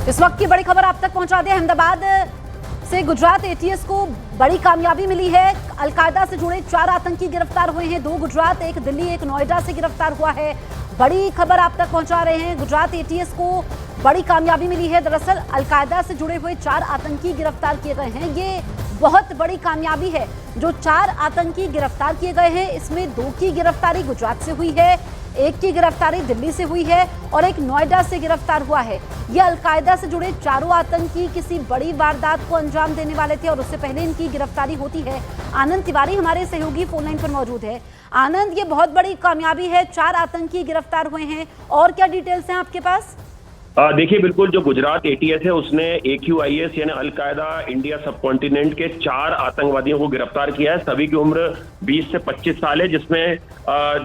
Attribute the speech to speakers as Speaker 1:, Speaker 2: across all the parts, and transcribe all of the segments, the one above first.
Speaker 1: इस वक्त की बड़ी खबर आप तक पहुंचा दें। अहमदाबाद से गुजरात एटीएस को बड़ी कामयाबी मिली है। अलकायदा से जुड़े 4 आतंकी गिरफ्तार हुए हैं। 2 गुजरात, 1 दिल्ली, 1 नोएडा से गिरफ्तार हुआ है। बड़ी खबर आप तक पहुंचा रहे हैं। गुजरात एटीएस को बड़ी कामयाबी मिली है। दरअसल अलकायदा से जुड़े हुए 4 आतंकी गिरफ्तार किए गए हैं। ये बहुत बड़ी कामयाबी है। जो 4 आतंकी गिरफ्तार किए गए हैं, इसमें 2 की गिरफ्तारी गुजरात से हुई है, 1 की गिरफ्तारी दिल्ली से हुई है और 1 नोएडा से गिरफ्तार हुआ है। ये अलकायदा से जुड़े 4 आतंकी किसी बड़ी वारदात को अंजाम देने वाले थे और उससे पहले इनकी गिरफ्तारी होती है। आनंद तिवारी हमारे सहयोगी फोन लाइन पर मौजूद है। आनंद, ये बहुत बड़ी कामयाबी है, 4 आतंकी गिरफ्तार हुए हैं, और क्या डिटेल्स हैं आपके पास?
Speaker 2: देखिए, बिल्कुल जो गुजरात एटीएस है उसने AQIS यानी अलकायदा इंडिया सब कॉन्टिनेंट के 4 आतंकवादियों को गिरफ्तार किया है। सभी की उम्र 20 से 25 साल है, जिसमें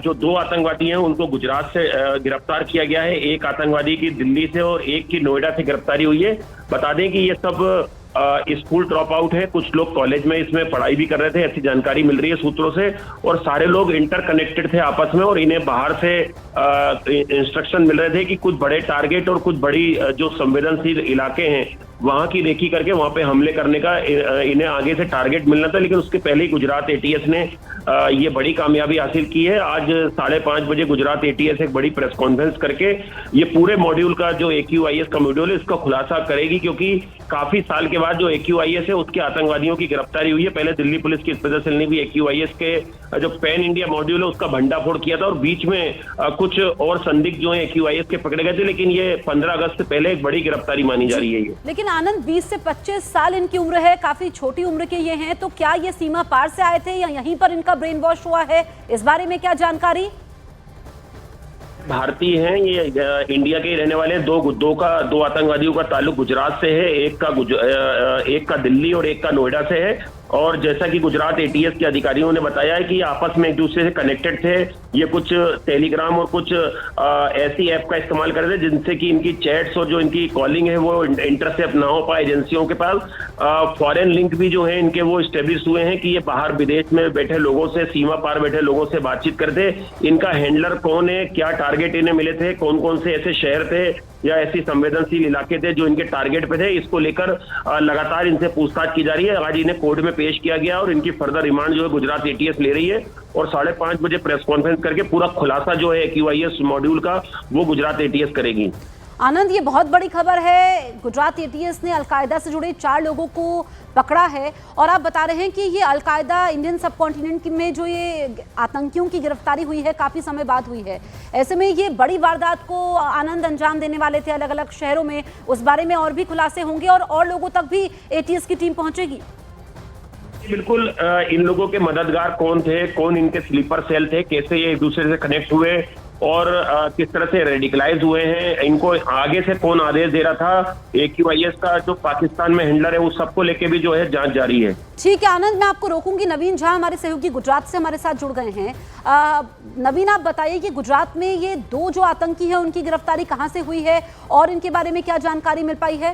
Speaker 2: जो 2 आतंकवादी हैं उनको गुजरात से गिरफ्तार किया गया है। 1 आतंकवादी की दिल्ली से और 1 की नोएडा से गिरफ्तारी हुई है। बता दें कि ये सब स्कूल ड्रॉप आउट है। कुछ लोग कॉलेज में इसमें पढ़ाई भी कर रहे थे, ऐसी जानकारी मिल रही है सूत्रों से, और सारे लोग इंटरकनेक्टेड थे आपस में और इन्हें बाहर से इंस्ट्रक्शन मिल रहे थे कि कुछ बड़े टारगेट और कुछ बड़ी जो संवेदनशील इलाके हैं वहां की रेकी करके वहां पे हमले करने का इन्हें आगे से टारगेट मिलना था। लेकिन उसके पहले ही गुजरात एटीएस ने ये बड़ी कामयाबी हासिल की है। आज 5:30 बजे गुजरात एटीएस एक बड़ी प्रेस कॉन्फ्रेंस करके ये पूरे मॉड्यूल का जो AQIS का मॉड्यूल है इसका खुलासा करेगी, क्योंकि काफी साल के बाद जो AQIS है उसके आतंकवादियों की गिरफ्तारी हुई है। पहले दिल्ली पुलिस की स्पेशल सेल ने भी AQIS के जो पैन इंडिया मॉड्यूल है उसका भंडाफोड़ किया था और बीच में कुछ और संदिग्ध जो है AQIS के पकड़े गए थे। लेकिन ये 15 अगस्त से पहले एक बड़ी गिरफ्तारी मानी जा रही है।
Speaker 1: लेकिन आनंद, 20 से 25 साल इनकी उम्र है, काफी छोटी उम्र के ये हैं, तो क्या ये सीमा पार से आए थे या यहीं पर इनका ब्रेन वॉश हुआ है? इस बारे में क्या जानकारी?
Speaker 2: भारतीय हैं, ये इंडिया के ही रहने वाले। दो आतंकवादियों का ताल्लुक गुजरात से है। एक का दिल्ली और एक का नोएडा से है। और जैसा कि गुजरात एटीएस के अधिकारियों ने बताया है कि आपस में एक दूसरे से कनेक्टेड थे। ये कुछ टेलीग्राम और कुछ ऐसी ऐप का इस्तेमाल कर रहे थे जिनसे कि इनकी चैट्स और जो इनकी कॉलिंग है वो इंटरसेप्ट ना हो पाए एजेंसियों के पास। फॉरेन लिंक भी जो है इनके वो स्टेब्लिश हुए हैं कि ये बाहर विदेश में बैठे लोगों से, सीमा पार बैठे लोगों से बातचीत करते। इनका हैंडलर कौन है, क्या टारगेट इन्हें मिले थे, कौन कौन से ऐसे शहर थे या ऐसी संवेदनशील इलाके थे जो इनके टारगेट पे थे, इसको लेकर लगातार इनसे पूछताछ की जा रही है। आज इन्हें कोर्ट में पेश किया गया और इनकी फर्दर रिमांड जो है गुजरात एटीएस ले रही है और 5:30 बजे प्रेस कॉन्फ्रेंस करके पूरा खुलासा जो है AQIS मॉड्यूल का वो गुजरात एटीएस करेगी।
Speaker 1: आनंद, ये बहुत बड़ी खबर है। गुजरात एटीएस ने अलकायदा से जुड़े 4 लोगों को पकड़ा है और आप बता रहे हैं कि ये अलकायदा इंडियन सब कॉन्टिनेंट में जो ये आतंकियों की गिरफ्तारी हुई है काफ़ी समय बाद हुई है। ऐसे में ये बड़ी वारदात को आनंद अंजाम देने वाले थे अलग अलग शहरों में, उस बारे में और भी खुलासे होंगे और लोगों तक भी एटीएस की टीम पहुंचेगी?
Speaker 2: बिल्कुल, इन लोगों के मददगार कौन थे, कौन इनके स्लीपर सेल थे, कैसे ये एक दूसरे से कनेक्ट हुए और किस तरह से रेडिकलाइज हुए हैं, इनको आगे से कौन आदेश दे रहा था, AQIS का जो पाकिस्तान में हैंडलर है उस सबको लेके भी जो है जांच जारी है।
Speaker 1: ठीक है आनंद, मैं आपको रोकूंगी। नवीन झा हमारे सहयोगी गुजरात से हमारे साथ जुड़ गए हैं। नवीन, आप बताइए कि गुजरात में ये 2 जो आतंकी है उनकी गिरफ्तारी कहाँ से हुई है और इनके बारे में क्या जानकारी मिल पाई है?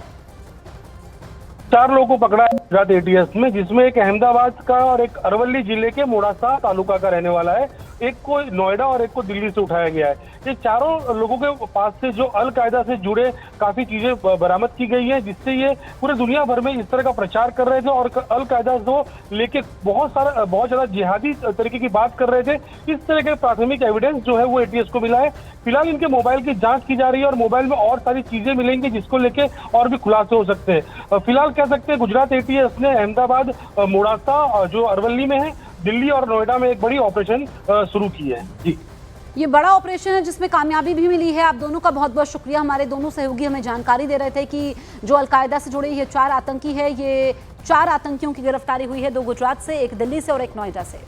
Speaker 3: 4 लोगों को पकड़ा है गुजरात एटीएस में, जिसमें एक अहमदाबाद का और एक अरवली जिले के मोड़ासा तालुका का रहने वाला है। एक को नोएडा और एक को दिल्ली से उठाया गया है। ये चारों लोगों के पास से जो अलकायदा से जुड़े काफी चीजें बरामद की गई है, जिससे ये पूरे दुनिया भर में इस तरह का प्रचार कर रहे थे और अलकायदा को लेके बहुत ज्यादा जिहादी तरीके की बात कर रहे थे। इस तरह के प्राथमिक एविडेंस जो है वो एटीएस को मिला है। फिलहाल इनके मोबाइल की जांच की जा रही है और मोबाइल में और सारी चीजें मिलेंगी जिसको लेके और भी खुलासे हो सकते हैं। फिलहाल कह सकते हैं गुजरात एटीएस ने अहमदाबाद, मोड़ासा जो अरवली में है, दिल्ली और नोएडा में एक बड़ी ऑपरेशन शुरू की है। जी,
Speaker 1: ये बड़ा ऑपरेशन है जिसमें कामयाबी भी मिली है। आप दोनों का बहुत बहुत शुक्रिया। हमारे दोनों सहयोगी हमें जानकारी दे रहे थे कि जो अलकायदा से जुड़े ये 4 आतंकी है, ये 4 आतंकियों की गिरफ्तारी हुई है, 2 गुजरात से, 1 दिल्ली से और 1 नोएडा से।